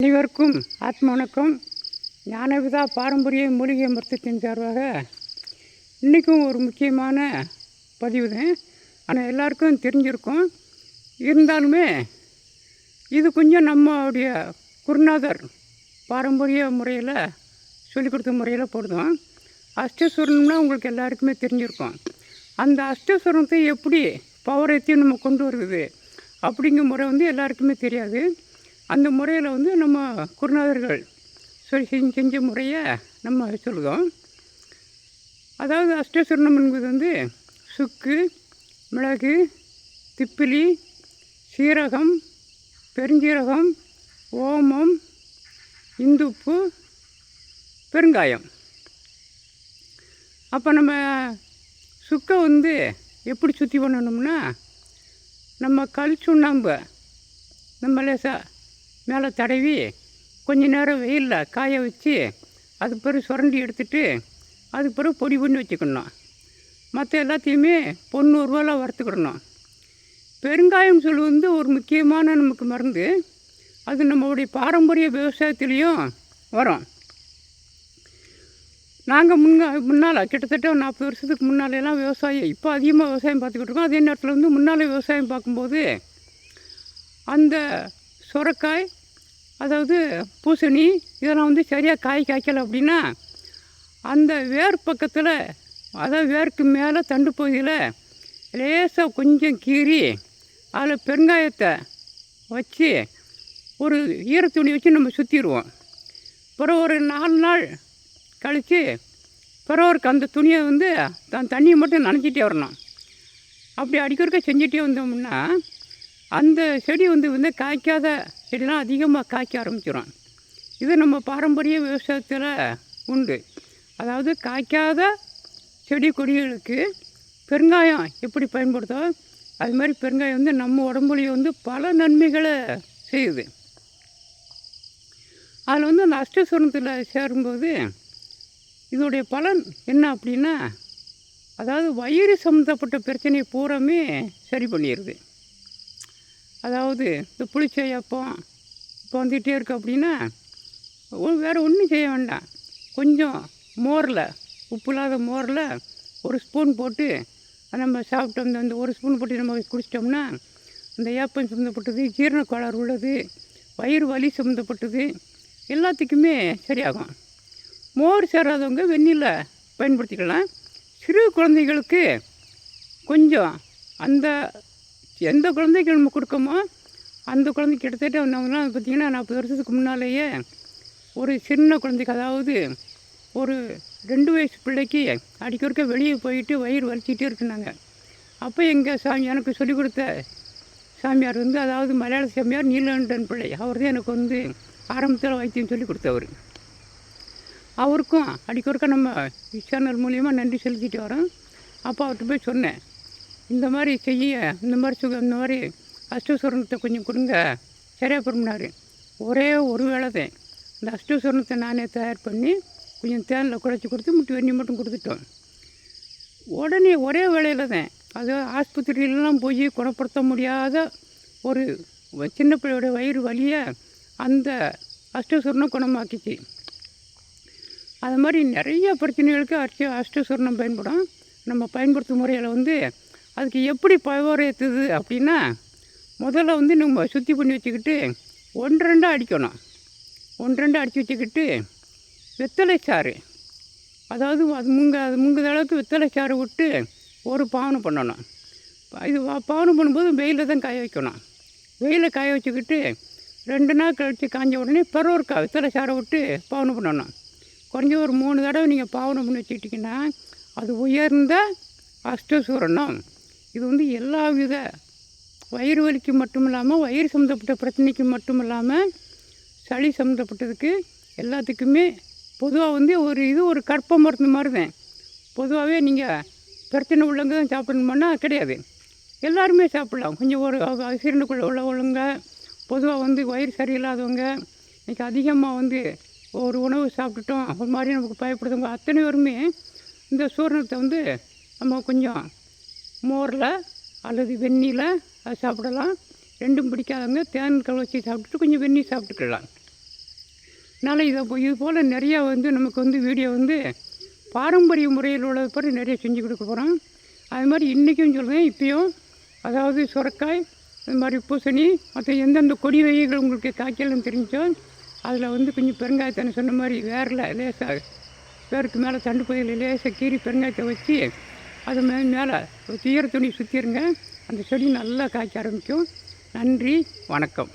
அனைவருக்கும் ஆத்ம வணக்கம். ஞானவிதா பாரம்பரிய மூலிகை மருத்துவத்தின் சார்பாக இன்றைக்கும் ஒரு முக்கியமான பதிவு தான். ஆனால் எல்லாருக்கும் தெரிஞ்சிருக்கும். இருந்தாலுமே இது கொஞ்சம் நம்மளுடைய குருநாதர் பாரம்பரிய முறையில் சொல்லிக் கொடுத்த முறையில் போடுதோம். அஷ்டஸ்வரம்னா உங்களுக்கு எல்லாருக்குமே தெரிஞ்சிருக்கும். அந்த அஷ்டஸ்வரத்தை எப்படி பவரத்தையும் நம்ம கொண்டு வருது அப்படிங்கிற முறை எல்லாருக்குமே தெரியாது. அந்த முறையில் நம்ம குருநாதர்கள் செஞ்ச முறையை நம்ம சொல்லுவோம். அதாவது அஷ்டஸ்வரணம் என்பது சுக்கு, மிளகு, திப்பிலி, சீரகம், பெருஞ்சீரகம், ஓமம், இந்துப்பு, பெருங்காயம். அப்போ நம்ம சுக்கை எப்படி சுத்தி பண்ணணும்னா, நம்ம கல் சுண்ணாம்பை நம்ம லேசாக மேலே தடவி கொஞ்ச நேரம் வெயிலில் காய வச்சு அது பிறகு சுரண்டி எடுத்துட்டு அது பிறகு பொடி பண்ணி வச்சுக்கணும். மற்ற எல்லாத்தையுமே பொன்னூறுவாவில் வறுத்துக்கிடணும். பெருங்காயம் சொல்லுவது ஒரு முக்கியமான நமக்கு மருந்து. அது நம்மளுடைய பாரம்பரிய விவசாயத்துலேயும் வரும். நாங்கள் முன்னால் கிட்டத்தட்ட 40 வருஷத்துக்கு முன்னாலெல்லாம் விவசாயம், இப்போ அதிகமாக விவசாயம் பார்த்துக்கிட்டு இருக்கோம். அதே நேரத்தில் முன்னால் விவசாயம் பார்க்கும்போது அந்த சுரைக்காய், அதாவது பூசணி, இதெல்லாம் சரியாக காய்க்கலை அப்படின்னா அந்த வேர் பக்கத்தில், அதாவது வேருக்கு மேலே தண்டு பகுதியில் லேசாக கொஞ்சம் கீறி அதில் பெருங்காயத்தை வச்சு ஒரு ஈரத்துணி வச்சு நம்ம சுற்றிடுவோம். பிறகு ஒரு 4 நாள் கழித்து பிறகு அந்த துணியை தண்ணியை மட்டும் நனைச்சிட்டே வரணும். அப்படி அடிக்கொருக்க செஞ்சுட்டே வந்தோம்னா அந்த செடி காய்க்காத செடிலாம் அதிகமாக காய்க்க ஆரம்பிச்சிடும். இது நம்ம பாரம்பரிய விவசாயத்தில் உண்டு. அதாவது காய்க்காத செடி கொடிகளுக்கு பெருங்காயம் எப்படி பயன்படுத்தோ அது மாதிரி பெருங்காயம் நம்ம உடம்புலேயே பல நன்மைகளை செய்யுது. அதில் அந்த அஷ்டஸ்வரத்தில் சேரும்போது இதோடைய பலன் என்ன அப்படின்னா, அதாவது வயிறு சம்மந்தப்பட்ட பிரச்சனையை பூராமே சரி பண்ணிடுது. அதாவது இந்த புளிச்சையப்பம் இப்போ வந்துகிட்டே இருக்கு அப்படின்னா வேறு ஒன்றும் செய்ய வேண்டாம். கொஞ்சம் மோரில், உப்பு இல்லாத மோரில் ஒரு ஸ்பூன் போட்டு நம்ம சாப்பிட்டோம். அந்த ஒரு ஸ்பூன் போட்டு நம்ம குடிச்சிட்டோம்னா அந்த ஏப்பம் சம்மந்தப்பட்டது, ஜீரண கோளாறு உள்ளது, வயிறு வலி சம்மந்தப்பட்டது எல்லாத்துக்குமே சரியாகும். மோர் சேராதவங்க வெந்நீரில் பயன்படுத்திக்கலாம். சிறு குழந்தைகளுக்கு கொஞ்சம் எந்த குழந்தைக்கு நம்ம கொடுக்கமோ அந்த குழந்தைக்கு கிட்டத்தட்ட அவங்களாம் பார்த்திங்கன்னா 40 வருஷத்துக்கு முன்னாலேயே ஒரு சின்ன குழந்தைக்கு, அதாவது ஒரு 2 வயசு பிள்ளைக்கு அடிக்கொருக்க வெளியே போயிட்டு வயிறு வலிச்சிட்டே இருக்குனாங்க. அப்போ எங்கள் எனக்கு சொல்லிக் கொடுத்த சாமியார் அதாவது மலையாள சாமியார் நீலகண்டன் பிள்ளை, அவர் தான் எனக்கு ஆரம்பத்தில் வைத்தியம் சொல்லி கொடுத்தவர். அவருக்கும் அடிக்கொருக்க நம்ம சேனல் மூலியமாக நன்றி செலுத்திட்டு வரோம். அப்போ அவர்கிட்ட போய் சொன்னேன், இந்த மாதிரி இந்த மாதிரி அஷ்டஸ்வரணத்தை கொஞ்சம் கொடுங்க, சரியாக போனார். ஒரே ஒரு வேளை தான் இந்த அஷ்டஸ்வரணத்தை நானே தயார் பண்ணி கொஞ்சம் தேனில் குழைச்சி கொடுத்து வெண்ணி மட்டும் கொடுத்துட்டோம். உடனே ஒரே வேளையில் தான், அது ஆஸ்பத்திரியிலலாம் போய் குணப்படுத்த முடியாத ஒரு சின்ன பிள்ளையோட வயிறு வலியை அந்த அஷ்டஸ்வரணம் குணமாக்கிச்சு. அது மாதிரி நிறைய பிரச்சனைகளுக்கு அஷ்டஸ்வரணம் பயன்படும். நம்ம பயன்படுத்தும் முறையில் அதுக்கு எப்படி பவர் ஏற்றுது அப்படின்னா, முதல்ல நம்ம சுத்தி பண்ணி வச்சுக்கிட்டு 1-2 அடிக்கணும். 1-2 அடித்து வச்சுக்கிட்டு வெத்தலை சாறு, அதாவது அது முங்குத அளவுக்கு வெத்தலை சாறு விட்டு ஒரு பாவனை பண்ணணும். இது பாவனை பண்ணும்போது வெயிலில் தான் காய வைக்கணும். வெயிலில் காய வச்சுக்கிட்டு 2 நாள் கழித்து காய்ஞ்ச உடனே பிறகு வெத்தலை சாறை விட்டு பாவனை பண்ணணும். குறைஞ்ச ஒரு 3 தடவை நீங்கள் பாவனை பண்ணி வச்சுக்கிட்டிங்கன்னா அது உயர்ந்த அஷ்டஸ்வரணம். இது எல்லா வித வயிறு வலிக்கு மட்டும் இல்லாமல், வயிறு சம்மந்தப்பட்ட பிரச்சனைக்கு மட்டும் இல்லாமல், சளி சம்மந்தப்பட்டதுக்கு எல்லாத்துக்குமே பொதுவாக ஒரு கற்ப மருந்து மாதிரி தான். பொதுவாகவே நீங்கள் பிரச்சனை உள்ளவங்க தான் சாப்பிடணுமான்னா கிடையாது, எல்லாருமே சாப்பிட்லாம். கொஞ்சம் ஒரு சீரனுக்குள்ளே உள்ளவங்க, பொதுவாக வயிறு சரியில்லாதவங்க, இன்றைக்கி அதிகமாக ஒரு உணவு சாப்பிட்டுட்டோம் ஒரு மாதிரி நமக்கு பயப்படுறவங்க அத்தனை பேருமே இந்த சூரணத்தை நம்ம கொஞ்சம் மோரில் அல்லது வெந்நீரில் அது சாப்பிடலாம். ரெண்டும் பிடிக்காதவங்க தேன் கலச்சி சாப்பிட்டுட்டு கொஞ்சம் வெந்நீர் சாப்பிட்டுக்கலாம். அதனால் இது போல் நிறையா நமக்கு வீடியோ பாரம்பரிய முறையில் உள்ளது பற்றி நிறைய செஞ்சு கொடுக்க போகிறோம். அது மாதிரி இன்றைக்கும் சொல்கிறேன், இப்போயும் அதாவது சுரக்காய், அது மாதிரி பூசணி, மற்ற எந்தெந்த கொடி வகைகள் உங்களுக்கு காய்ச்சல்னு தெரிஞ்சோ அதில் கொஞ்சம் பெருங்காயத்தை சொன்ன மாதிரி வேரில் லேசாக வேருக்கு மேலே தண்டு பகுதியில் லேசாக கீறி பெருங்காயத்தை வச்சு அது மேலே ஈர துணி சுற்றிடுங்க. அந்த செடி நல்லா காய்க்க ஆரம்பிக்கும். நன்றி, வணக்கம்.